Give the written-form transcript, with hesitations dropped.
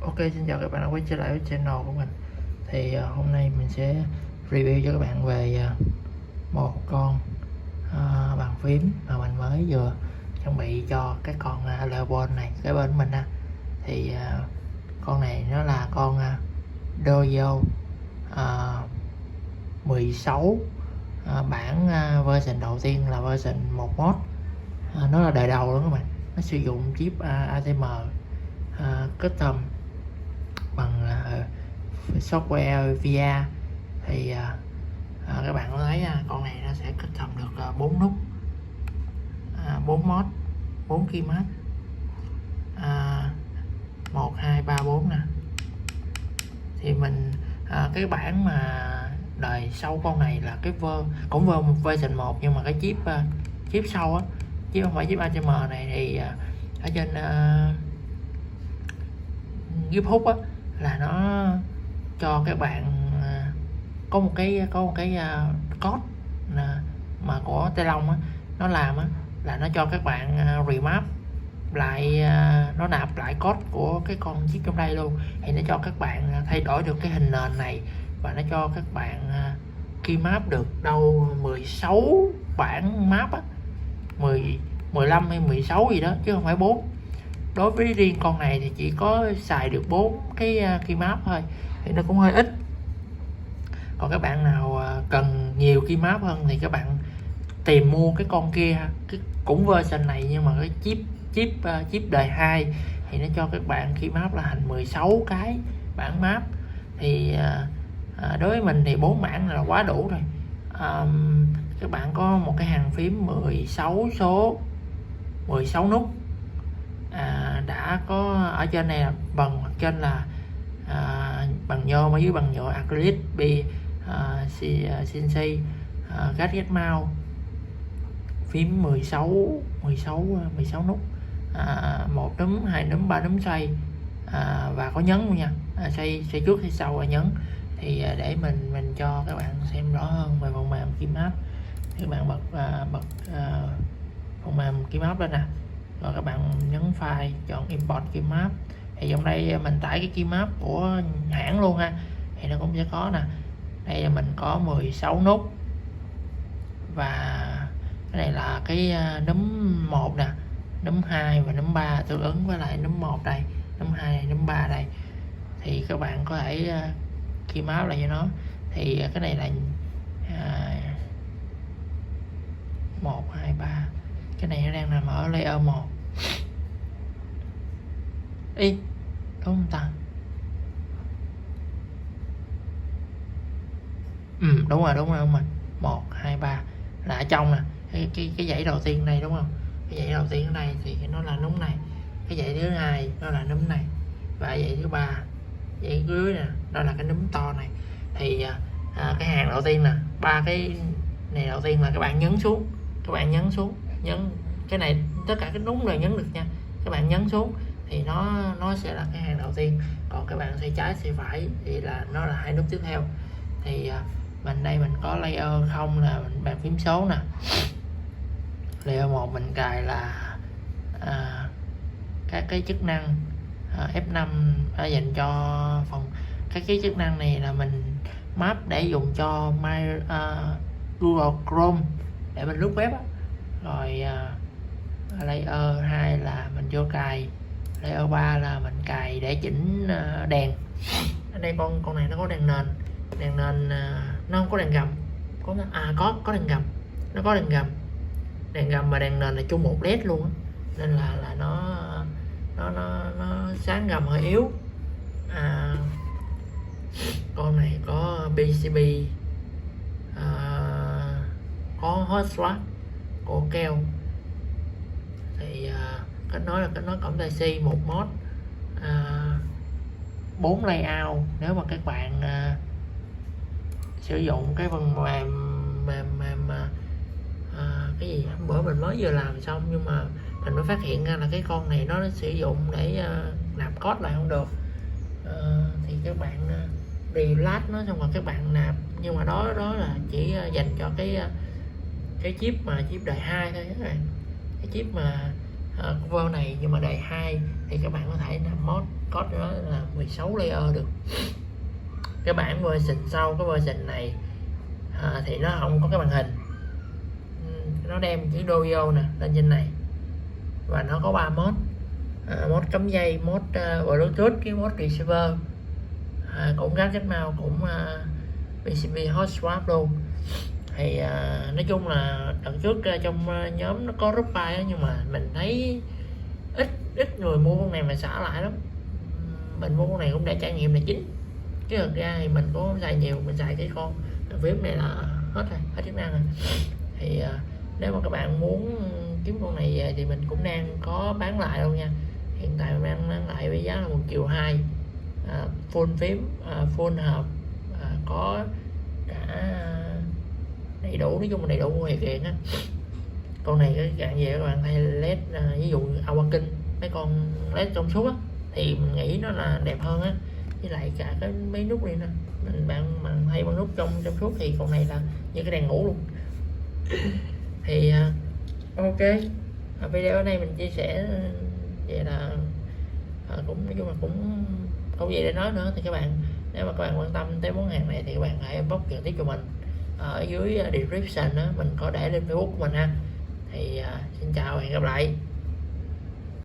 Ok, xin chào các bạn đã quay trở lại với channel của mình. Thì hôm nay mình sẽ review cho các bạn về một con bàn phím mà mình mới vừa chuẩn bị cho cái con Leopold này kế bên mình nè. Thì con này nó là con Dojo 16 bản version đầu tiên là version 1 mod. Nó là đời đầu luôn các bạn. Nó sử dụng chip ATM custom bằng software VR. Thì các bạn thấy con này nó sẽ kết hợp được 4 nút, 4 mod, 4 keypad, 1 2 3 4 nè. Thì mình cái bản mà đời sau con này là cái cũng version 1 nhưng mà cái chip sau á, chứ không phải chip ATM này. Thì ở trên chip hút á là nó cho các bạn có một cái code mà của Tê Long á, nó làm á là nó cho các bạn remap lại, nó nạp lại code của cái con chip trong đây luôn. Thì nó cho các bạn thay đổi được cái hình nền này, và nó cho các bạn keymap được đâu 16 bản map á, 15 hay 16 gì đó chứ không phải 4. Đối với riêng con này thì chỉ có xài được 4 cái keymap thôi, thì nó cũng hơi ít. Còn các bạn nào cần nhiều keymap hơn thì các bạn tìm mua cái con kia, cái cũng version này nhưng mà cái chip đời 2 thì nó cho các bạn keymap là thành 16 cái bản map. Thì đối với mình thì 4 bản là quá đủ rồi. Các bạn có một cái hàng phím 16 số, 16 nút, đã có ở trên này là bằng, hoặc trên là bằng nhôm, ở dưới bằng nhựa acrylic CNC, gadget mouse, phím 16 nút, 1 núm, 2 núm, 3 núm xoay, và có nhấn luôn nha, xoay trước hay sau và nhấn. Thì để mình cho các bạn xem rõ hơn về phần mềm keymap, các bạn bật phần mềm keymap lên nè, rồi các bạn nhấn file, chọn import keymap. Thì trong đây mình tải cái keymap của hãng luôn ha, thì nó cũng sẽ có nè. Đây mình có 16 nút, và cái này là cái núm 1 nè, núm 2 và núm 3 tương ứng với lại núm 1 đây, núm 2, núm 3 đây. Thì các bạn có thể keymap lại cho nó. Thì cái này là 1 2 3, cái này nó đang nằm ở layer 1. Ý, đúng không ta? Đúng rồi. 1 2 3 là ở trong nè, cái dãy đầu tiên này đúng không? Cái dãy đầu tiên ở đây thì nó là núm này, cái dãy thứ hai nó là núm này, và dãy thứ ba, dãy dưới nè, đó là cái núm to này. Thì cái hàng đầu tiên nè, 3 cái này đầu tiên là các bạn nhấn xuống, nhấn cái này, tất cả cái núm này nhấn được nha. Các bạn nhấn xuống thì nó sẽ là cái hàng đầu tiên. Còn các bạn xoay trái xoay phải thì là nó là 2 nút tiếp theo. Thì mình có layer 0 là bàn phím số nè. Layer 1 mình cài là các cái chức năng F5 dành cho phòng. Các cái chức năng này là mình map để dùng cho Google Chrome để mình lướt web á. Rồi layer 2 là mình vô cài, layer 3 là mình cài để chỉnh đèn. Ở đây con này nó có đèn nền, nó không có đèn gầm, có đèn gầm, nó có đèn gầm và đèn nền là chung một led luôn á, nên là nó sáng gầm hơi yếu. Con này có PCB, có hot swap của keo. Thì kết nối cổng Type-C, 1 mod, 4 layout. Nếu mà các bạn sử dụng cái phần mềm cái gì hôm bữa mình mới vừa làm xong, nhưng mà mình mới phát hiện ra là cái con này nó sử dụng để nạp code lại không được. Thì các bạn delete nó xong rồi các bạn nạp, nhưng mà đó là chỉ dành cho cái chip đời 2 thôi các bạn. Cái chip mà cover này nhưng mà đời 2 thì các bạn có thể nạp mod code nó là 16 layer được. Cái bản version sau, cái version này thì nó không có cái màn hình, nó đem chữ Dojo nè lên trên này, và nó có 3 mod. Mod cắm dây, mod Bluetooth, cái mod receiver, cũng gắn kết mouse, cũng PCB hot swap luôn. Thì nói chung là đợt trước trong nhóm nó có group file, nhưng mà mình thấy ít người mua con này mà xả lại lắm. Mình mua con này cũng để trải nghiệm là chính, chứ thực ra thì mình cũng không xài nhiều, mình xài cái con phím này là hết rồi, hết chức năng rồi. Thì nếu mà các bạn muốn kiếm con này về thì mình cũng đang có bán lại luôn nha. Hiện tại mình đang bán lại với giá là 1,2 triệu, full phím, full hộp, có cả đầy đủ, nói chung là đầy đủ hoàn thiện á. Con này cái dạng về các bạn thay led, ví dụ Awaken, mấy con led trong suốt á, thì mình nghĩ nó là đẹp hơn á. Với lại cả cái mấy nút này nè, bạn thay bằng nút trong suốt thì con này là như cái đèn ngủ luôn. Thì ok, video ở đây mình chia sẻ vậy là cũng nói chung là cũng không gì để nói nữa. Thì các bạn, nếu mà các bạn quan tâm tới món hàng này thì các bạn hãy inbox trực tiếp cho mình ở dưới description đó, mình có để lên Facebook của mình ha. Thì xin chào và hẹn gặp lại.